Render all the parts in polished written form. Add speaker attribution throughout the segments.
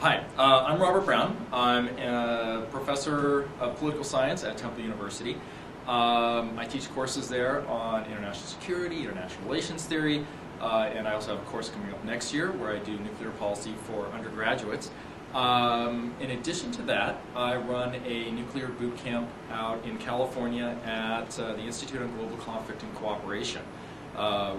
Speaker 1: Hi, I'm Robert Brown. I'm a professor of political science at Temple University. I teach courses there on international security, international relations theory, and I also have a course coming up next year where I do nuclear policy for undergraduates. In addition to that, I run a nuclear boot camp out in California at the Institute on Global Conflict and Cooperation,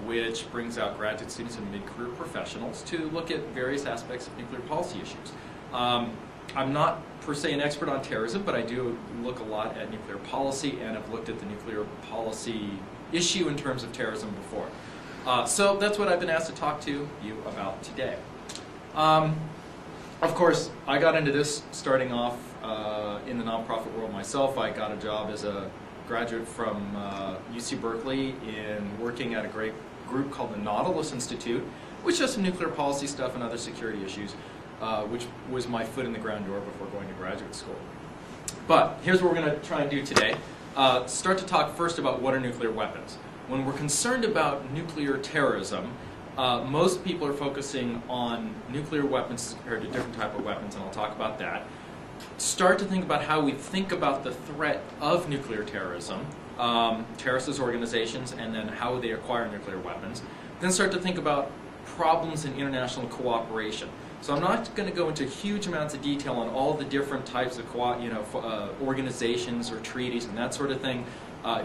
Speaker 1: which brings out graduate students and mid-career professionals to look at various aspects of nuclear policy issues. I'm not per se an expert on terrorism, but I do look a lot at nuclear policy and have looked at the nuclear policy issue in terms of terrorism before. So that's what I've been asked to talk to you about today. Of course, I got into this starting off in the nonprofit world myself. I got a job as a graduate from UC Berkeley in working at a great group called the Nautilus Institute, which does some nuclear policy stuff and other security issues, which was my foot in the ground door before going to graduate school. But here's what we're going to try and do today. Start to talk first about what are nuclear weapons. When we're concerned about nuclear terrorism, most people are focusing on nuclear weapons compared to different type of weapons, and I'll talk about that. Start to think about how we think about the threat of nuclear terrorism, terrorist organizations, and then how they acquire nuclear weapons. Then start to think about problems in international cooperation. So I'm not going to go into huge amounts of detail on all the different types of organizations or treaties and that sort of thing.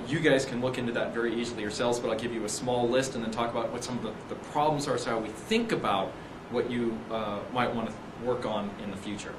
Speaker 1: You guys can look into that very easily yourselves, but I'll give you a small list and then talk about what some of the problems are, so how we think about what you might want to work on in the future.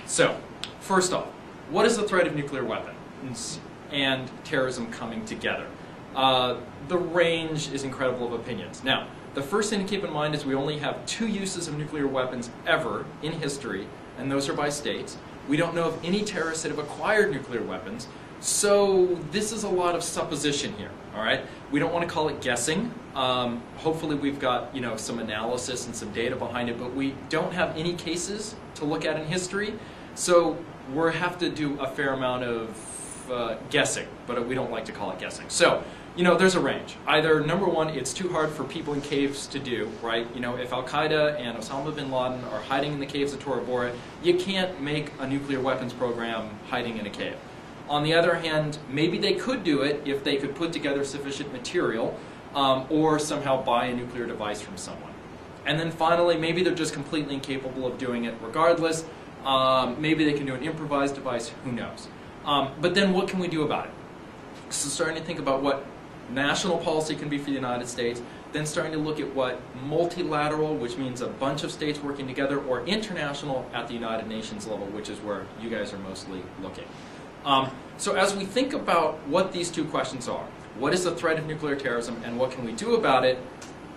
Speaker 1: So, first off, what is the threat of nuclear weapons and terrorism coming together? The range is incredible of opinions. Now, the first thing to keep in mind is we only have 2 uses of nuclear weapons ever in history, and those are by states. We don't know of any terrorists that have acquired nuclear weapons, so this is a lot of supposition here, all right? We don't want to call it guessing. Hopefully we've got some analysis and some data behind it, but we don't have any cases to look at in history, so we'll have to do a fair amount of guessing, but we don't like to call it guessing. So, there's a range. Either, number one, it's too hard for people in caves to do, right? If Al-Qaeda and Osama bin Laden are hiding in the caves of Tora Bora, you can't make a nuclear weapons program hiding in a cave. On the other hand, maybe they could do it if they could put together sufficient material or somehow buy a nuclear device from someone. And then finally, maybe they're just completely incapable of doing it regardless. Maybe they can do an improvised device, who knows. But then what can we do about it? So starting to think about what national policy can be for the United States, then starting to look at what multilateral, which means a bunch of states working together, or international at the United Nations level, which is where you guys are mostly looking. So as we think about what these 2 questions are, what is the threat of nuclear terrorism and what can we do about it,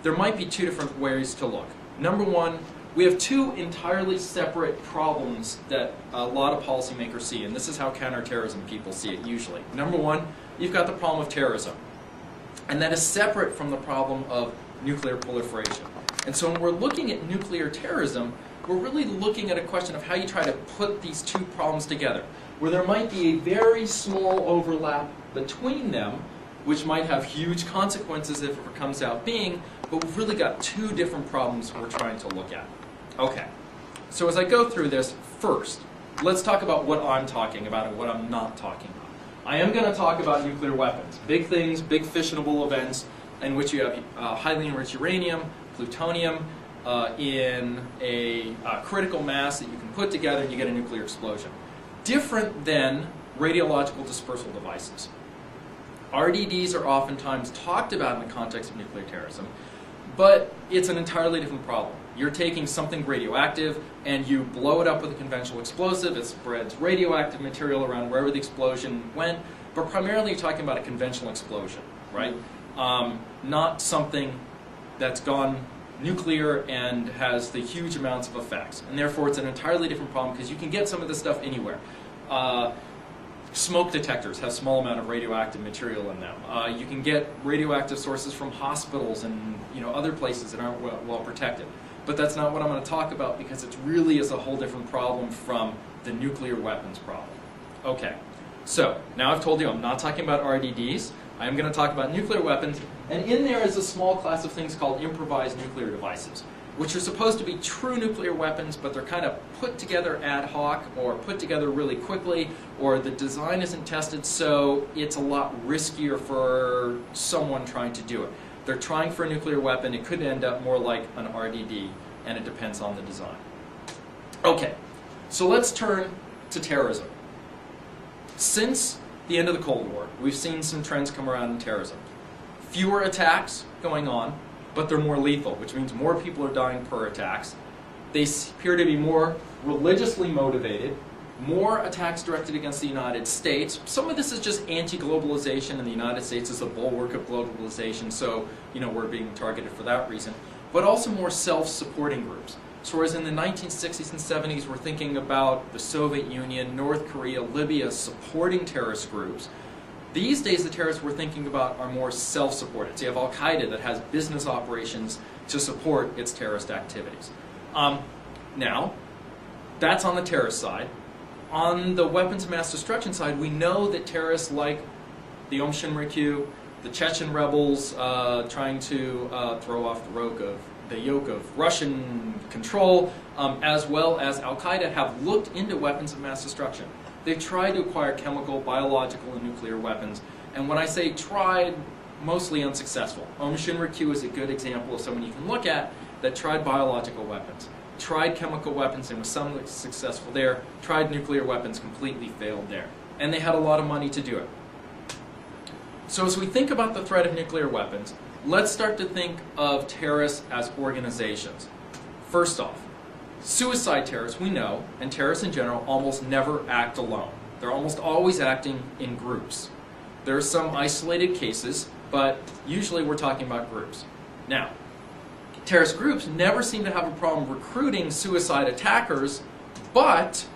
Speaker 1: there might be 2 different ways to look. Number one, we have 2 entirely separate problems that a lot of policymakers see, and this is how counterterrorism people see it usually. Number one, you've got the problem of terrorism, and that is separate from the problem of nuclear proliferation. And so when we're looking at nuclear terrorism, we're really looking at a question of how you try to put these 2 problems together, where there might be a very small overlap between them, which might have huge consequences if it comes out being, but we've really got 2 different problems we're trying to look at. Okay, so as I go through this, first, let's talk about what I'm talking about and what I'm not talking about. I am going to talk about nuclear weapons, big things, big fissionable events in which you have highly enriched uranium, plutonium, in a critical mass that you can put together and you get a nuclear explosion. Different than radiological dispersal devices. RDDs are oftentimes talked about in the context of nuclear terrorism, but it's an entirely different problem. You're taking something radioactive and you blow it up with a conventional explosive, it spreads radioactive material around wherever the explosion went, but primarily you're talking about a conventional explosion, right? Not something that's gone nuclear and has the huge amounts of effects. And therefore it's an entirely different problem because you can get some of this stuff anywhere. Smoke detectors have small amount of radioactive material in them. You can get radioactive sources from hospitals and other places that aren't well protected. But that's not what I'm going to talk about because it really is a whole different problem from the nuclear weapons problem. Okay, so now I've told you I'm not talking about RDDs. I am going to talk about nuclear weapons, and in there is a small class of things called improvised nuclear devices. which are supposed to be true nuclear weapons, but they're kind of put together ad hoc or put together really quickly, or the design isn't tested, so it's a lot riskier for someone trying to do it. They're trying for a nuclear weapon. It could end up more like an RDD, and it depends on the design. Okay, so let's turn to terrorism. Since the end of the Cold War, we've seen some trends come around in terrorism. Fewer attacks going on, but they're more lethal, which means more people are dying per attacks. They appear to be more religiously motivated, more attacks directed against the United States. Some of this is just anti-globalization, and the United States is a bulwark of globalization, so we're being targeted for that reason. But also more self-supporting groups. So whereas in the 1960s and 70s we're thinking about the Soviet Union, North Korea, Libya supporting terrorist groups, these days the terrorists we're thinking about are more self-supported. So you have Al-Qaeda that has business operations to support its terrorist activities. Now, that's on the terrorist side. On the weapons of mass destruction side, we know that terrorists like the Aum Shinrikyo, the Chechen rebels trying to throw off the yoke of Russian control, as well as Al-Qaeda have looked into weapons of mass destruction. They've tried to acquire chemical, biological, and nuclear weapons. And when I say tried, mostly unsuccessful. Aum Shinrikyo is a good example of someone you can look at that tried biological weapons, tried chemical weapons and was somewhat successful there, tried nuclear weapons, completely failed there. And they had a lot of money to do it. So as we think about the threat of nuclear weapons, let's start to think of terrorists as organizations. First off, suicide terrorists, we know, and terrorists in general, almost never act alone. They're almost always acting in groups. There are some isolated cases, but usually we're talking about groups. Now, terrorist groups never seem to have a problem recruiting suicide attackers, but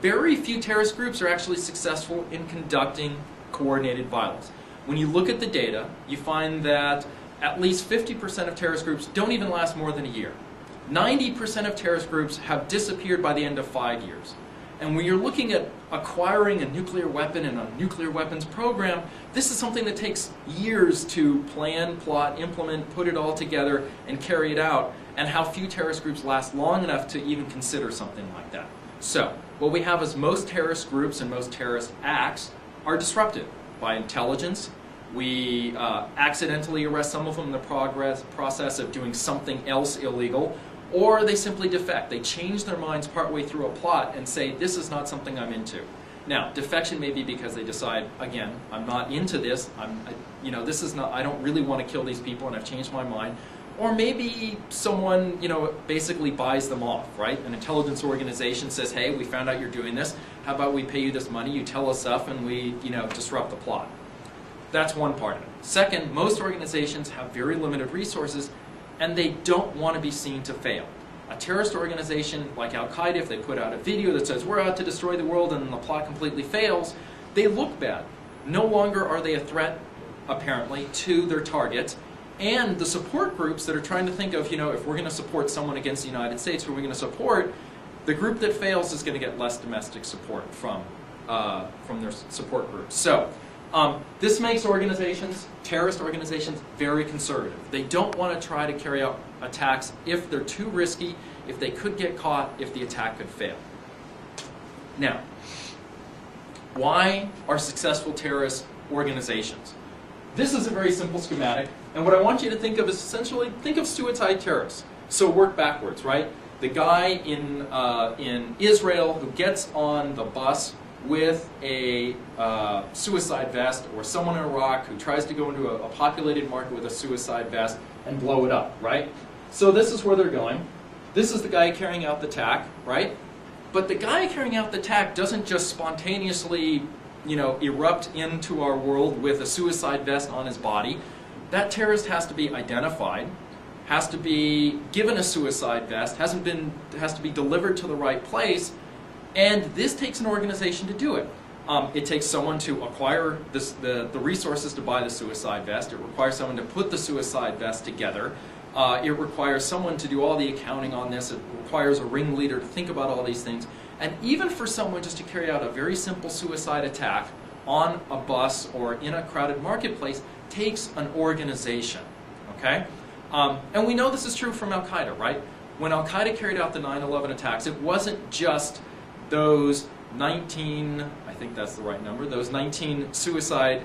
Speaker 1: very few terrorist groups are actually successful in conducting coordinated violence. When you look at the data, you find that at least 50% of terrorist groups don't even last more than a year. 90% of terrorist groups have disappeared by the end of 5 years. And when you're looking at acquiring a nuclear weapon and a nuclear weapons program, this is something that takes years to plan, plot, implement, put it all together, and carry it out, and how few terrorist groups last long enough to even consider something like that. So, what we have is most terrorist groups and most terrorist acts are disrupted by intelligence. We accidentally arrest some of them in the process of doing something else illegal, or they simply defect. They change their minds partway through a plot and say, this is not something I'm into. Now, defection may be because they decide, again, I'm not into this, this is not, I don't really want to kill these people and I've changed my mind. Or maybe someone, basically buys them off, right? An intelligence organization says, hey, we found out you're doing this. How about we pay you this money, you tell us stuff, and we, disrupt the plot. That's one part of it. Second, most organizations have very limited resources, and they don't want to be seen to fail. A terrorist organization like Al-Qaeda, if they put out a video that says, we're out to destroy the world, and the plot completely fails, they look bad. No longer are they a threat, apparently, to their targets. And the support groups that are trying to think of, if we're going to support someone against the United States, who are we going to support? The group that fails is going to get less domestic support from their support groups. So, this makes organizations, terrorist organizations, very conservative. They don't want to try to carry out attacks if they're too risky, if they could get caught, if the attack could fail. Now, why are successful terrorist organizations? This is a very simple schematic, and what I want you to think of is essentially, think of suicide terrorists. So work backwards, right? The guy in Israel who gets on the bus with a suicide vest, or someone in Iraq who tries to go into a populated market with a suicide vest and blow it up, right? So this is where they're going. This is the guy carrying out the attack, right? But the guy carrying out the attack doesn't just spontaneously, erupt into our world with a suicide vest on his body. That terrorist has to be identified, has to be given a suicide vest, has to be delivered to the right place, and this takes an organization to do it. It takes someone to acquire the resources to buy the suicide vest. It requires someone to put the suicide vest together. It requires someone to do all the accounting on this. It requires a ringleader to think about all these things. And even for someone just to carry out a very simple suicide attack on a bus or in a crowded marketplace takes an organization, okay? And we know this is true from Al-Qaeda, right? When Al-Qaeda carried out the 9/11 attacks, it wasn't just those 19, I think that's the right number, those 19 suicide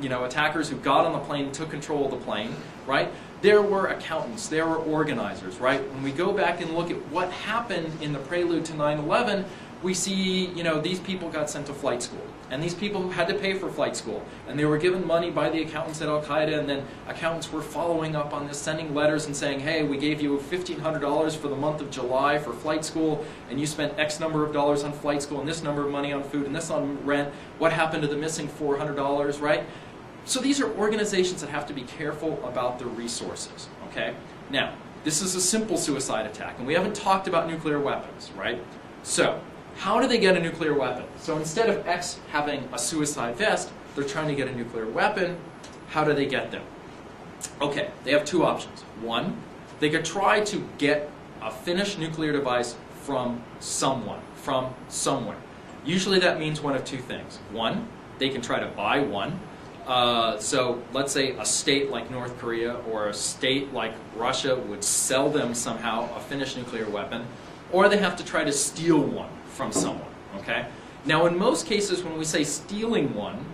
Speaker 1: attackers who got on the plane and took control of the plane, right? There were accountants, there were organizers, right? When we go back and look at what happened in the prelude to 9/11, we see, these people got sent to flight school. And these people had to pay for flight school. And they were given money by the accountants at Al-Qaeda, and then accountants were following up on this, sending letters and saying, hey, we gave you $1,500 for the month of July for flight school, and you spent X number of dollars on flight school, and this number of money on food, and this on rent. What happened to the missing $400, right? So these are organizations that have to be careful about their resources, okay? Now, this is a simple suicide attack, and we haven't talked about nuclear weapons, right? So, how do they get a nuclear weapon? So instead of X having a suicide vest, they're trying to get a nuclear weapon. How do they get them? Okay, they have two options. One, they could try to get a finished nuclear device from someone, from somewhere. Usually that means one of two things. One, they can try to buy one. So let's say a state like North Korea or a state like Russia would sell them somehow a finished nuclear weapon, or they have to try to steal one from someone, okay? Now in most cases when we say stealing one,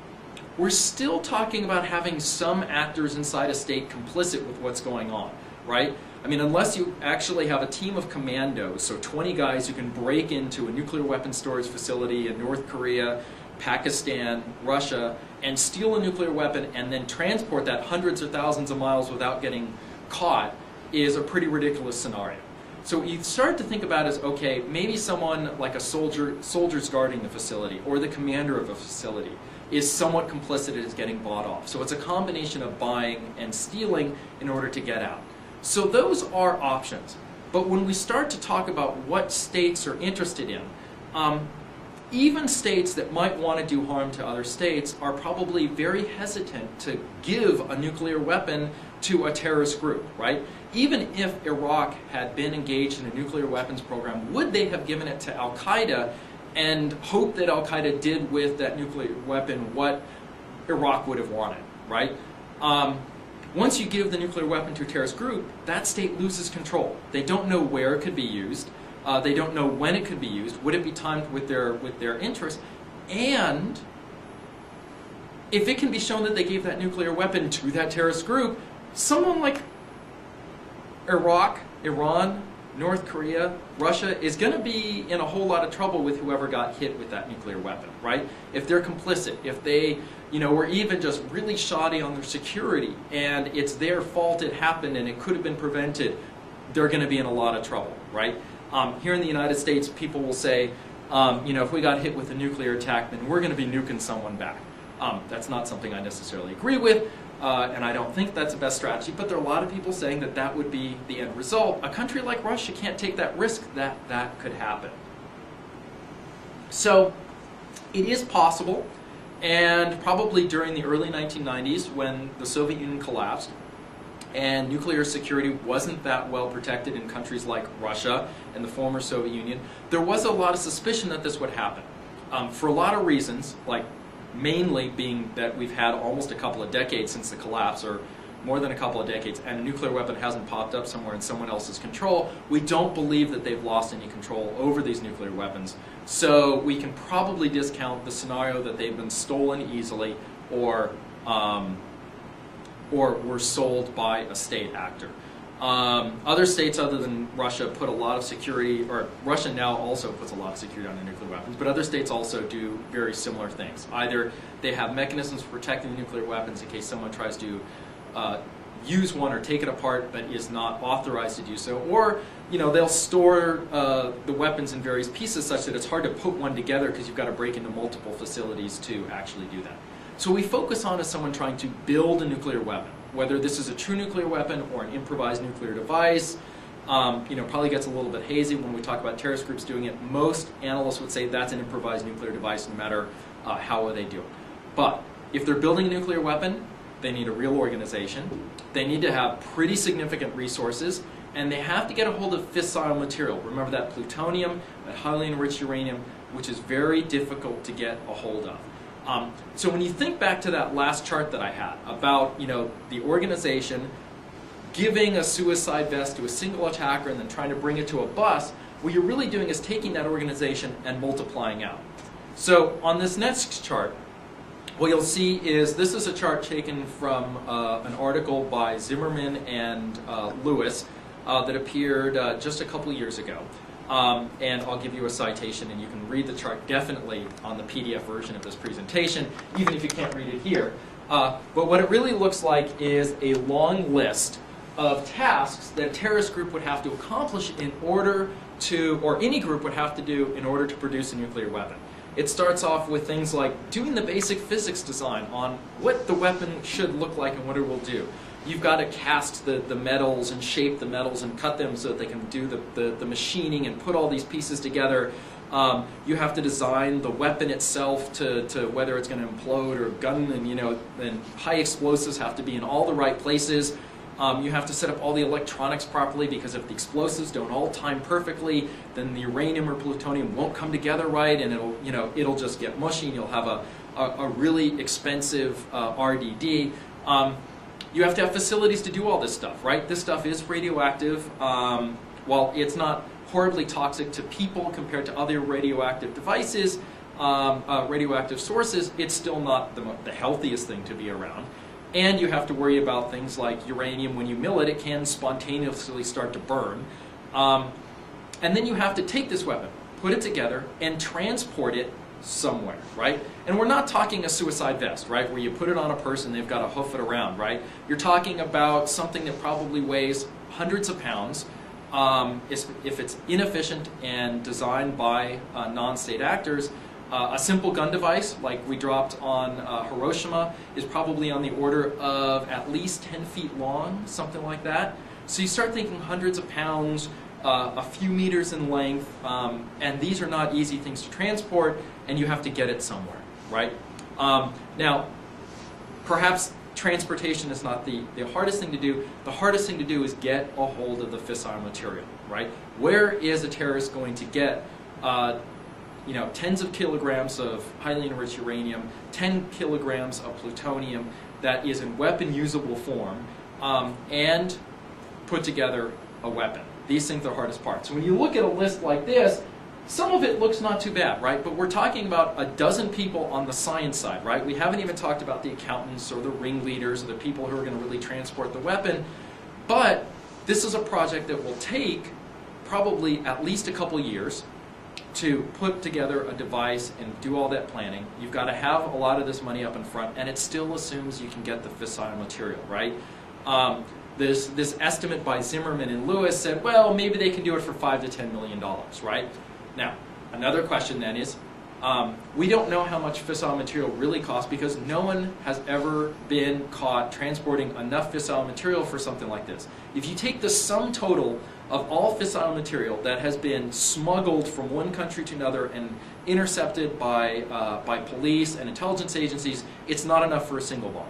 Speaker 1: we're still talking about having some actors inside a state complicit with what's going on, right? I mean, unless you actually have a team of commandos, so 20 guys who can break into a nuclear weapons storage facility in North Korea, Pakistan, Russia, and steal a nuclear weapon and then transport that hundreds or thousands of miles without getting caught, is a pretty ridiculous scenario. So what you start to think about is, okay, maybe someone like a soldiers guarding the facility or the commander of a facility is somewhat complicit and is getting bought off. So it's a combination of buying and stealing in order to get out. So those are options. But when we start to talk about what states are interested in, even states that might want to do harm to other states are probably very hesitant to give a nuclear weapon to a terrorist group, right? Even if Iraq had been engaged in a nuclear weapons program, would they have given it to Al-Qaeda and hoped that Al-Qaeda did with that nuclear weapon what Iraq would have wanted, right? Once you give the nuclear weapon to a terrorist group, that state loses control. They don't know where it could be used. They don't know when it could be used. Would it be timed with their interests? And if it can be shown that they gave that nuclear weapon to that terrorist group, someone like Iraq, Iran, North Korea, Russia is going to be in a whole lot of trouble with whoever got hit with that nuclear weapon, right? If they're complicit, if they, were even just really shoddy on their security and it's their fault it happened and it could have been prevented, they're going to be in a lot of trouble, right? Here in the United States, people will say, if we got hit with a nuclear attack, then we're going to be nuking someone back. That's not something I necessarily agree with, and I don't think that's the best strategy, but there are a lot of people saying that that would be the end result. A country like Russia can't take that risk that that could happen. So it is possible, and probably during the early 1990s when the Soviet Union collapsed, and nuclear security wasn't that well protected in countries like Russia and the former Soviet Union, there was a lot of suspicion that this would happen. For a lot of reasons, like mainly being that we've had almost a couple of decades since the collapse, or more than a couple of decades, and a nuclear weapon hasn't popped up somewhere in someone else's control, we don't believe that they've lost any control over these nuclear weapons. So we can probably discount the scenario that they've been stolen easily or were sold by a state actor. Other states other than Russia put a lot of security, or Russia now also puts a lot of security on their nuclear weapons, but other states also do very similar things. Either they have mechanisms for protecting the nuclear weapons in case someone tries to use one or take it apart but is not authorized to do so, or they'll store the weapons in various pieces such that it's hard to put one together because you've got to break into multiple facilities to actually do that. So we focus on as someone trying to build a nuclear weapon, whether this is a true nuclear weapon or an improvised nuclear device. Probably gets a little bit hazy when we talk about terrorist groups doing it. Most analysts would say that's an improvised nuclear device no matter how they do it. But if they're building a nuclear weapon, they need a real organization. They need to have pretty significant resources, and they have to get a hold of fissile material. Remember that plutonium, that highly enriched uranium, which is very difficult to get a hold of. So when you think back to that last chart that I had about the organization, giving a suicide vest to a single attacker and then trying to bring it to a bus, what you're really doing is taking that organization and multiplying out. So on this next chart, what you'll see is this is a chart taken from an article by Zimmerman and Lewis that appeared just a couple years ago. And I'll give you a citation, and you can read the chart definitely on the PDF version of this presentation, even if you can't read it here. But what it really looks like is a long list of tasks that a terrorist group would have to accomplish in order to, or any group would have to do in order to produce a nuclear weapon. It starts off with things like doing the basic physics design on what the weapon should look like and what it will do. You've got to cast the metals and shape the metals and cut them so that they can do the machining and put all these pieces together. You have to design the weapon itself to whether it's going to implode or gun, and and high explosives have to be in all the right places. You have to set up all the electronics properly, because if the explosives don't all time perfectly, then the uranium or plutonium won't come together right, and it'll just get mushy, and you'll have a really expensive RDD. You have to have facilities to do all this stuff, right? This stuff is radioactive. While it's not horribly toxic to people compared to other radioactive devices, radioactive sources, it's still not the healthiest thing to be around. And you have to worry about things like uranium. When you mill it, it can spontaneously start to burn. And then you have to take this weapon, put it together, and transport it somewhere, right? And we're not talking a suicide vest, right, where you put it on a person, they've got to hoof it around, right? You're talking about something that probably weighs hundreds of pounds. If it's inefficient and designed by non-state actors, a simple gun device, like we dropped on Hiroshima, is probably on the order of at least 10 feet long, something like that. So you start thinking hundreds of pounds, a few meters in length, and these are not easy things to transport, and you have to get it somewhere, right? Now, perhaps transportation is not the hardest thing to do. The hardest thing to do is get a hold of the fissile material, right? Where is a terrorist going to get tens of kilograms of highly enriched uranium, 10 kilograms of plutonium that is in weapon-usable form, and put together a weapon? These things are the hardest part. So when you look at a list like this, some of it looks not too bad, right? But we're talking about a dozen people on the science side, right? We haven't even talked about the accountants or the ringleaders or the people who are going to really transport the weapon. But this is a project that will take probably at least a couple years to put together a device and do all that planning. You've got to have a lot of this money up in front, and it still assumes you can get the fissile material, right? This estimate by Zimmerman and Lewis said, well, maybe they can do it for $5 to $10 million, right? Now, another question then is, we don't know how much fissile material really costs, because no one has ever been caught transporting enough fissile material for something like this. If you take the sum total of all fissile material that has been smuggled from one country to another and intercepted by police and intelligence agencies, it's not enough for a single bomb.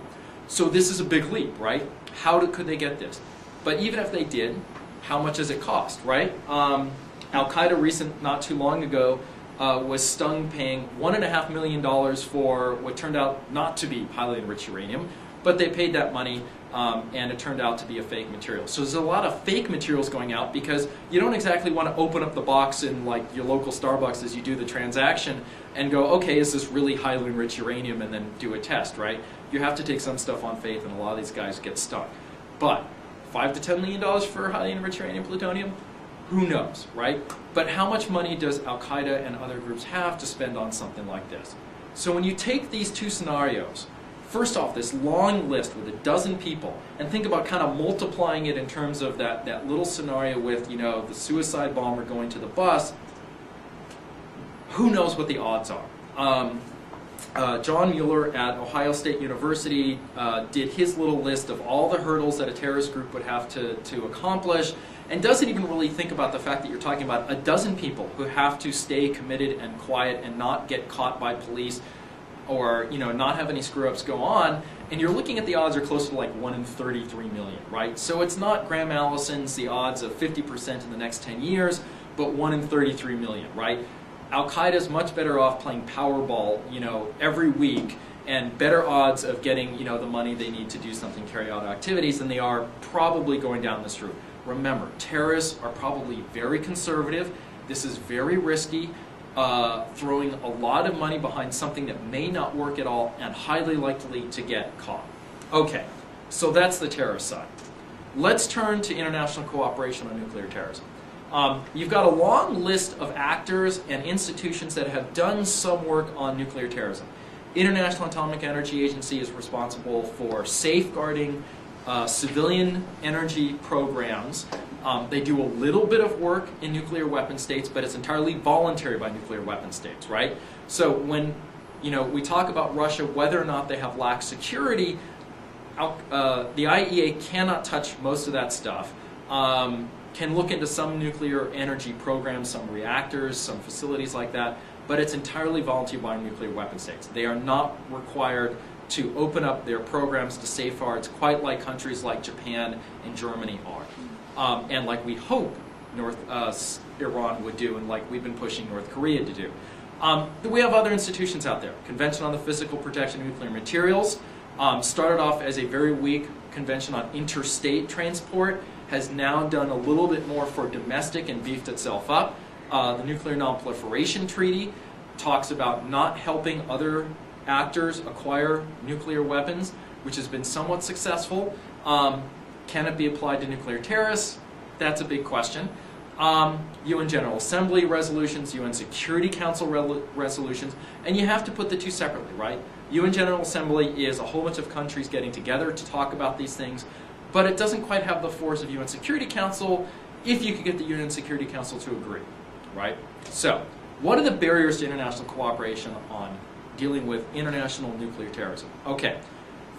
Speaker 1: So this is a big leap, right? How could they get this? But even if they did, how much does it cost, right? Al-Qaeda not too long ago, was stung paying $1.5 million for what turned out not to be highly enriched uranium, but they paid that money, and it turned out to be a fake material. So there's a lot of fake materials going out, because you don't exactly want to open up the box in like your local Starbucks as you do the transaction and go, okay, is this really highly enriched uranium, and then do a test, right? You have to take some stuff on faith, and a lot of these guys get stuck. But $5 to $10 million for highly enriched uranium plutonium? Who knows, right? But how much money does Al-Qaeda and other groups have to spend on something like this? So when you take these two scenarios, first off, this long list with a dozen people, and think about kind of multiplying it in terms of that little scenario with, the suicide bomber going to the bus, who knows what the odds are? John Mueller at Ohio State University did his little list of all the hurdles that a terrorist group would have to accomplish, and doesn't even really think about the fact that you're talking about a dozen people who have to stay committed and quiet and not get caught by police, or not have any screw-ups go on, and you're looking at the odds are close to like 1 in 33 million, right? So it's not Graham Allison's the odds of 50% in the next 10 years, but 1 in 33 million, right? Al-Qaeda is much better off playing Powerball, every week and better odds of getting, you know, the money they need to do something, carry out activities, than they are probably going down this route. Remember, terrorists are probably very conservative. This is very risky, throwing a lot of money behind something that may not work at all and highly likely to get caught. Okay, so that's the terrorist side. Let's turn to international cooperation on nuclear terrorism. You've got a long list of actors and institutions that have done some work on nuclear terrorism. International Atomic Energy Agency is responsible for safeguarding civilian energy programs. They do a little bit of work in nuclear weapon states, but it's entirely voluntary by nuclear weapon states, right? So when, you know, we talk about Russia, whether or not they have lax security, the IEA cannot touch most of that stuff. Can look into some nuclear energy programs, some reactors, some facilities like that, but it's entirely voluntary by nuclear weapon states. They are not required to open up their programs to safeguards, quite like countries like Japan and Germany are, and like we hope Iran would do, and like we've been pushing North Korea to do. We have other institutions out there. Convention on the Physical Protection of Nuclear Materials started off as a very weak convention on interstate transport, has now done a little bit more for domestic and beefed itself up. The Nuclear Non-Proliferation Treaty talks about not helping other actors acquire nuclear weapons, which has been somewhat successful. Can it be applied to nuclear terrorists? That's a big question. UN General Assembly resolutions, UN Security Council resolutions, and you have to put the two separately, right? UN General Assembly is a whole bunch of countries getting together to talk about these things, but it doesn't quite have the force of UN Security Council if you could get the UN Security Council to agree, right? So, what are the barriers to international cooperation on dealing with international nuclear terrorism? Okay,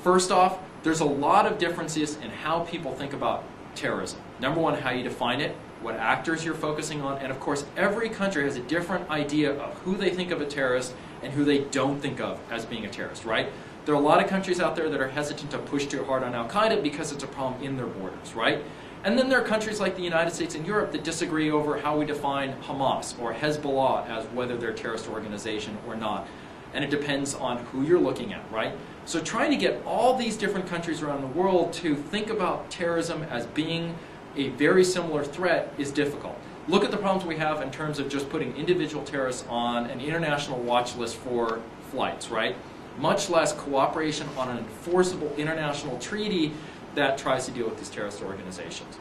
Speaker 1: first off, there's a lot of differences in how people think about terrorism. Number one, how you define it, what actors you're focusing on, and of course, every country has a different idea of who they think of a terrorist and who they don't think of as being a terrorist, right? There are a lot of countries out there that are hesitant to push too hard on Al-Qaeda because it's a problem in their borders, right? And then there are countries like the United States and Europe that disagree over how we define Hamas or Hezbollah as whether they're a terrorist organization or not. And it depends on who you're looking at, right? So trying to get all these different countries around the world to think about terrorism as being a very similar threat is difficult. Look at the problems we have in terms of just putting individual terrorists on an international watch list for flights, right? Much less cooperation on an enforceable international treaty that tries to deal with these terrorist organizations.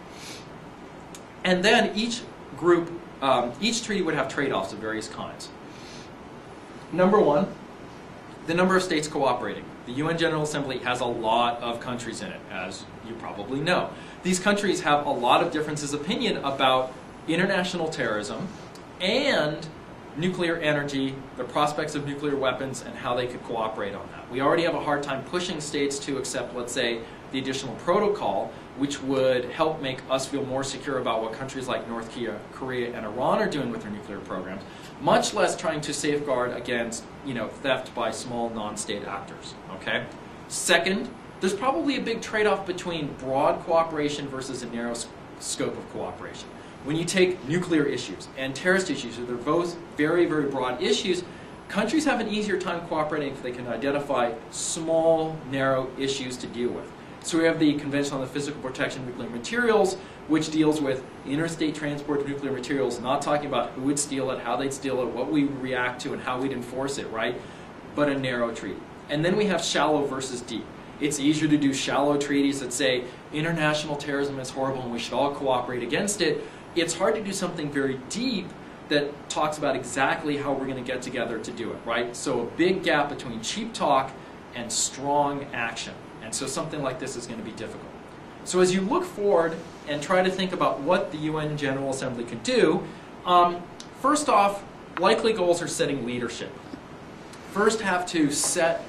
Speaker 1: And then each group, each treaty would have trade-offs of various kinds. Number one, the number of states cooperating. The UN General Assembly has a lot of countries in it, as you probably know. These countries have a lot of differences of opinion about international terrorism and nuclear energy, the prospects of nuclear weapons, and how they could cooperate on that. We already have a hard time pushing states to accept, let's say, the additional protocol, which would help make us feel more secure about what countries like North Korea and Iran are doing with their nuclear programs, much less trying to safeguard against, theft by small non-state actors, okay? Second, there's probably a big trade-off between broad cooperation versus a narrow scope of cooperation. When you take nuclear issues and terrorist issues, they're both very, very broad issues, countries have an easier time cooperating if they can identify small, narrow issues to deal with. So we have the Convention on the Physical Protection of Nuclear Materials, which deals with interstate transport of nuclear materials, not talking about who would steal it, how they'd steal it, what we would react to, and how we'd enforce it, right? But a narrow treaty. And then we have shallow versus deep. It's easier to do shallow treaties that say international terrorism is horrible and we should all cooperate against it. It's hard to do something very deep that talks about exactly how we're going to get together to do it, right? So a big gap between cheap talk and strong action. And so something like this is going to be difficult. So as you look forward and try to think about what the UN General Assembly could do, first off, likely goals are setting leadership. First, have to set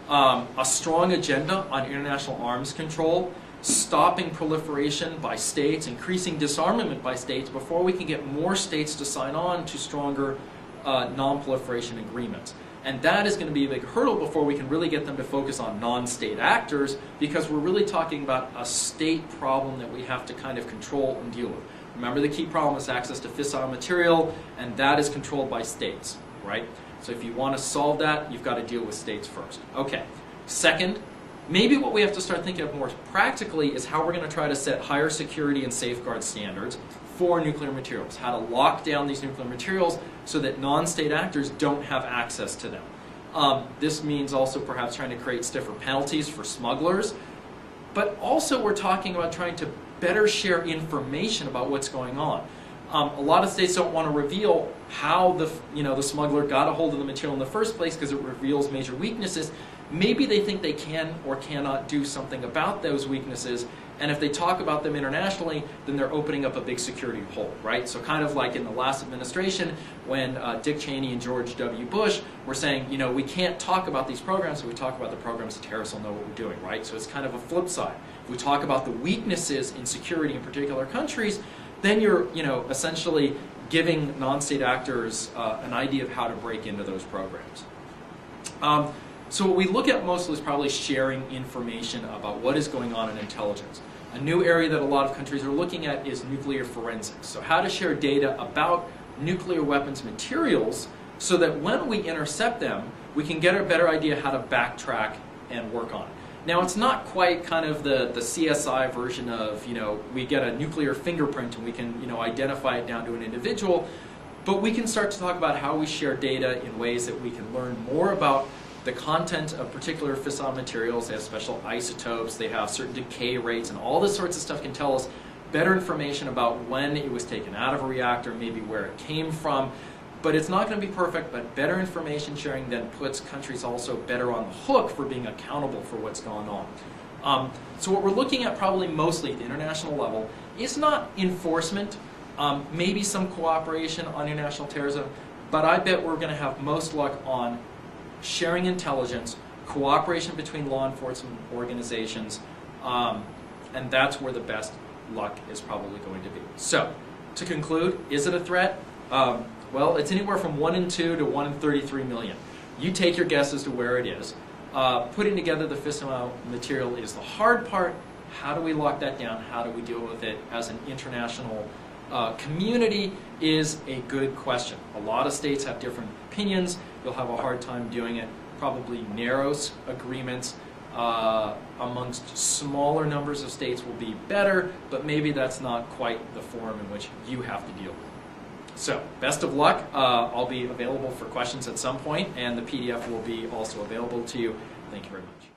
Speaker 1: a strong agenda on international arms control, stopping proliferation by states, increasing disarmament by states before we can get more states to sign on to stronger non-proliferation agreements. And that is going to be a big hurdle before we can really get them to focus on non-state actors, because we're really talking about a state problem that we have to kind of control and deal with. Remember, the key problem is access to fissile material, and that is controlled by states, right? So if you want to solve that, you've got to deal with states first. Okay. Second, maybe what we have to start thinking of more practically is how we're going to try to set higher security and safeguard standards for nuclear materials, how to lock down these nuclear materials so that non-state actors don't have access to them. This means also perhaps trying to create stiffer penalties for smugglers, but also we're talking about trying to better share information about what's going on. A lot of states don't want to reveal how the smuggler got a hold of the material in the first place because it reveals major weaknesses. Maybe they think they can or cannot do something about those weaknesses, and if they talk about them internationally, then they're opening up a big security hole, right? So kind of like in the last administration when Dick Cheney and George W. Bush were saying, we can't talk about these programs, so we talk about the programs, the terrorists will know what we're doing, right? So it's kind of a flip side. If we talk about the weaknesses in security in particular countries, then you're, essentially giving non-state actors an idea of how to break into those programs. So what we look at mostly is probably sharing information about what is going on in intelligence. A new area that a lot of countries are looking at is nuclear forensics. So how to share data about nuclear weapons materials so that when we intercept them, we can get a better idea how to backtrack and work on it. Now it's not quite kind of the CSI version of, we get a nuclear fingerprint and we can, identify it down to an individual, but we can start to talk about how we share data in ways that we can learn more about the content of particular fissile materials. They have special isotopes, they have certain decay rates, and all this sorts of stuff can tell us better information about when it was taken out of a reactor, maybe where it came from. But it's not going to be perfect, but better information sharing then puts countries also better on the hook for being accountable for what's going on. So what we're looking at probably mostly at the international level is not enforcement, maybe some cooperation on international terrorism, but I bet we're going to have most luck on sharing intelligence, cooperation between law enforcement organizations, and that's where the best luck is probably going to be. So, to conclude, is it a threat? Well, it's anywhere from 1 in 2 to 1 in 33 million. You take your guess as to where it is. Putting together the fissile material is the hard part. How do we lock that down? How do we deal with it as an international community is a good question. A lot of states have different opinions. You'll have a hard time doing it. Probably narrow agreements amongst smaller numbers of states will be better, but maybe that's not quite the form in which you have to deal with. So, best of luck. I'll be available for questions at some point, and the PDF will be also available to you. Thank you very much.